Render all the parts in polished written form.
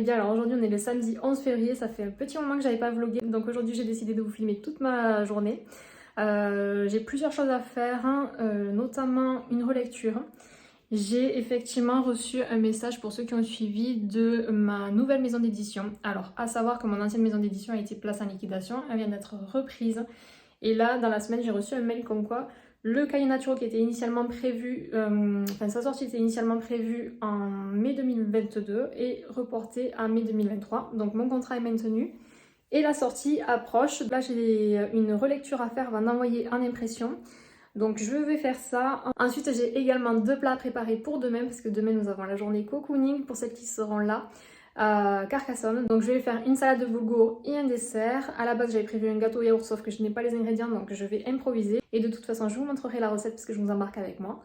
après-midi. Alors aujourd'hui on est le samedi 11 février, ça fait un petit moment que j'avais pas vlogué, donc aujourd'hui j'ai décidé de vous filmer toute ma journée. J'ai plusieurs choses à faire, notamment une relecture. J'ai effectivement reçu un message pour ceux qui ont suivi de ma nouvelle maison d'édition. Alors à savoir que mon ancienne maison d'édition a été placée en liquidation, elle vient d'être reprise. Et là dans la semaine j'ai reçu un mail comme quoi le cahier naturaux qui était initialement prévu, sa sortie était initialement prévue en mai 2022 et reportée à mai 2023. Donc mon contrat est maintenu et la sortie approche. Là j'ai une relecture à faire avant d'envoyer en impression. Donc je vais faire ça. Ensuite j'ai également 2 plats préparés pour demain parce que demain nous avons la journée cocooning pour celles qui seront là. Carcassonne. Donc je vais faire une salade de boulgour et un dessert. À la base j'avais prévu un gâteau yaourt sauf que je n'ai pas les ingrédients donc je vais improviser. Et de toute façon je vous montrerai la recette parce que je vous embarque avec moi.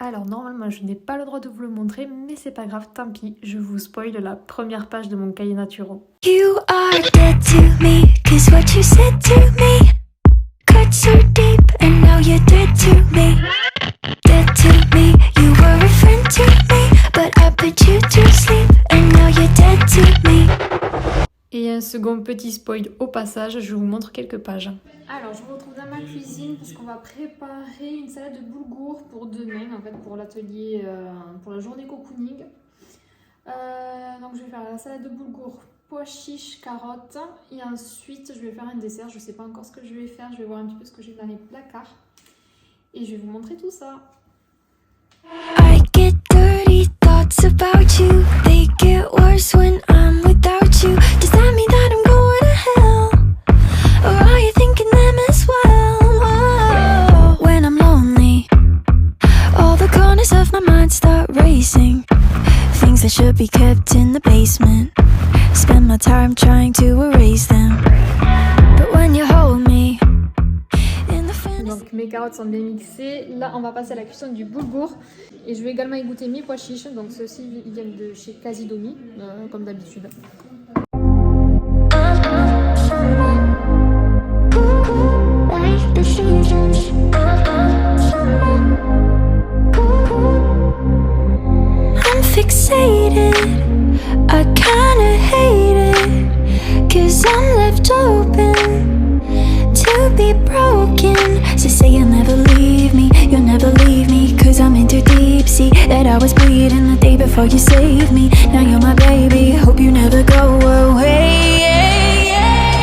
Alors normalement je n'ai pas le droit de vous le montrer mais c'est pas grave, tant pis, je vous spoil la première page de mon cahier naturaux. You are dead to me, 'cause what you said to me cut so deep, and now you're dead to me. Dead to me, you were a friend to me, but I put you to sleep, and now you're dead to me. Et un second petit spoil au passage, je vous montre quelques pages. Alors je vous retrouve dans ma cuisine parce qu'on va préparer une salade de boulgour pour demain, en fait pour l'atelier, pour la journée cocooning. Donc je vais faire la salade de boulgour, pois chiches, carottes et ensuite je vais faire un dessert. Je ne sais pas encore ce que je vais faire, je vais voir un petit peu ce que j'ai dans les placards et je vais vous montrer tout ça. I get dirty thoughts about you, they get worse when I'm without you. Does that mean that I'm going to hell? Or are you thinking them as well? Whoa. When I'm lonely, all the corners of my mind start racing. Things that should be kept in the basement, spend my time trying to erase them. But when you hold me in the fence. Donc mes carottes sont bien mixées. Là on va passer à la cuisson du boulgour. Et je vais également égoutter mes pois chiches. Donc ceux-ci ils viennent de chez Casidomi, comme d'habitude. I'm fixated, I kinda hate it, 'cause I'm left open to be broken. So say you'll never leave me, you'll never leave me, 'cause I'm in too deep sea, that I was bleeding the day before you saved me. Now you're my baby, hope you never go away.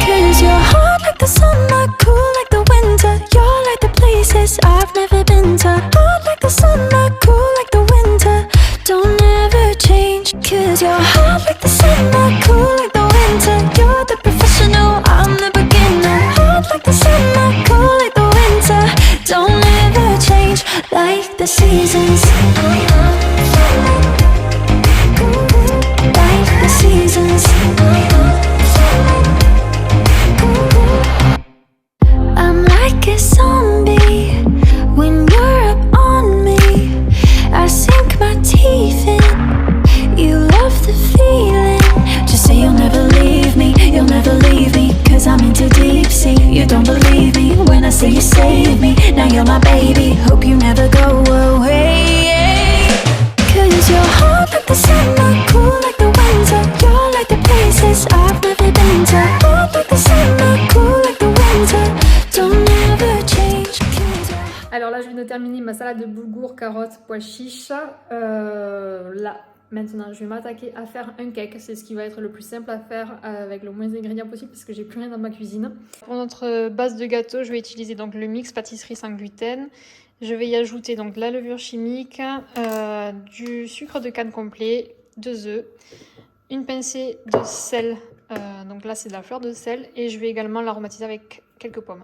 'Cause you're hot like the summer, cool like the winter. You're like the places I've never been to. Hot like the summer, cool like the winter. Don't ever change. 'Cause you're hot like the summer, cool like the winter. You're the professional, I'm the beginner. Hot like the summer, cool like the winter. Don't ever change like the seasons. Like the seasons. I'm like a zombie when you're up on me. I sink my teeth in. You love the feeling. Just say you'll never leave me, you'll never leave me, 'cause I'm in too deep sea. You don't believe me when I say you save me. Now you're my baby, hope you never go away. 'Cause you're hot like the summer, cool like the winter. You're like the places I've never been to. Hot like the summer, cool like the winter. Don't ever change. Alors là je viens de terminer ma salade de boulgour, carottes, pois chiches. Là maintenant je vais m'attaquer à faire un cake. C'est ce qui va être le plus simple à faire avec le moins d'ingrédients possible parce que j'ai plus rien dans ma cuisine. Pour notre base de gâteau je vais utiliser donc le mix pâtisserie sans gluten. Je vais y ajouter donc la levure chimique, du sucre de canne complet, 2 œufs, une pincée de sel, donc là c'est de la fleur de sel, et je vais également l'aromatiser avec quelques pommes.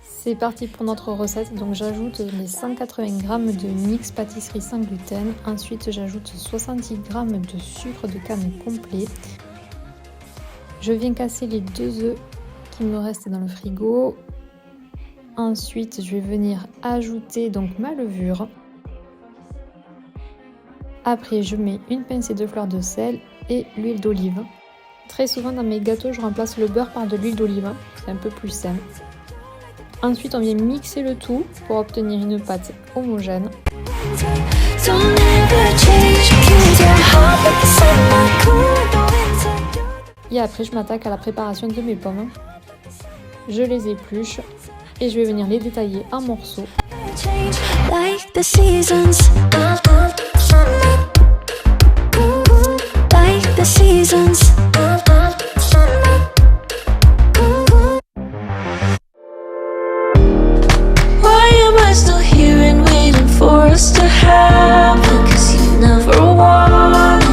C'est parti pour notre recette, donc j'ajoute les 180 g de mix pâtisserie sans gluten, ensuite j'ajoute 70 g de sucre de canne complet. Je viens casser les 2 œufs qui me restent dans le frigo. Ensuite je vais venir ajouter donc ma levure. Après, je mets une pincée de fleur de sel et l'huile d'olive. Très souvent dans mes gâteaux, je remplace le beurre par de l'huile d'olive, c'est un peu plus sain. Ensuite, on vient mixer le tout pour obtenir une pâte homogène. Et après, je m'attaque à la préparation de mes pommes. Je les épluche et je vais venir les détailler en morceaux. Like the seasons. Like the seasons. Why am I still here and waiting for us to happen? 'Cause you never wanted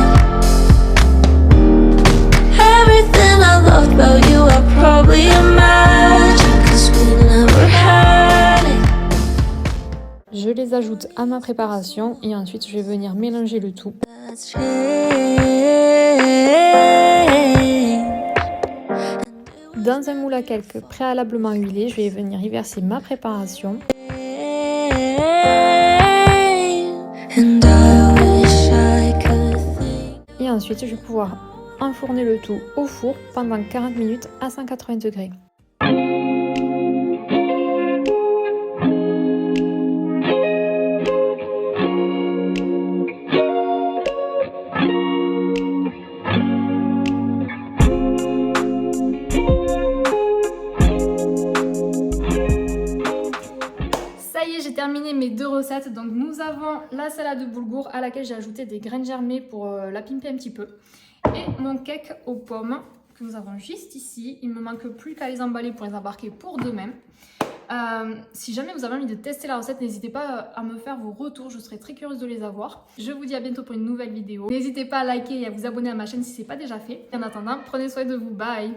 everything I loved about you. I probably imagined 'cause we never had it. Je les ajoute à ma préparation et ensuite je vais venir mélanger le tout. Dans un moule à cake préalablement huilé, je vais venir y verser ma préparation. Et ensuite, je vais pouvoir enfourner le tout au four pendant 40 minutes à 180 degrés. J'ai terminé mes deux recettes. Donc nous avons la salade de boulgour à laquelle j'ai ajouté des graines germées pour la pimper un petit peu, et mon cake aux pommes que nous avons juste ici. Il me manque plus qu'à les emballer pour les embarquer pour demain. Si jamais vous avez envie de tester la recette, n'hésitez pas à me faire vos retours, je serai très curieuse de les avoir. Je vous dis à bientôt pour une nouvelle vidéo. N'hésitez pas à liker et à vous abonner à ma chaîne si ce n'est pas déjà fait. Et en attendant, prenez soin de vous, bye.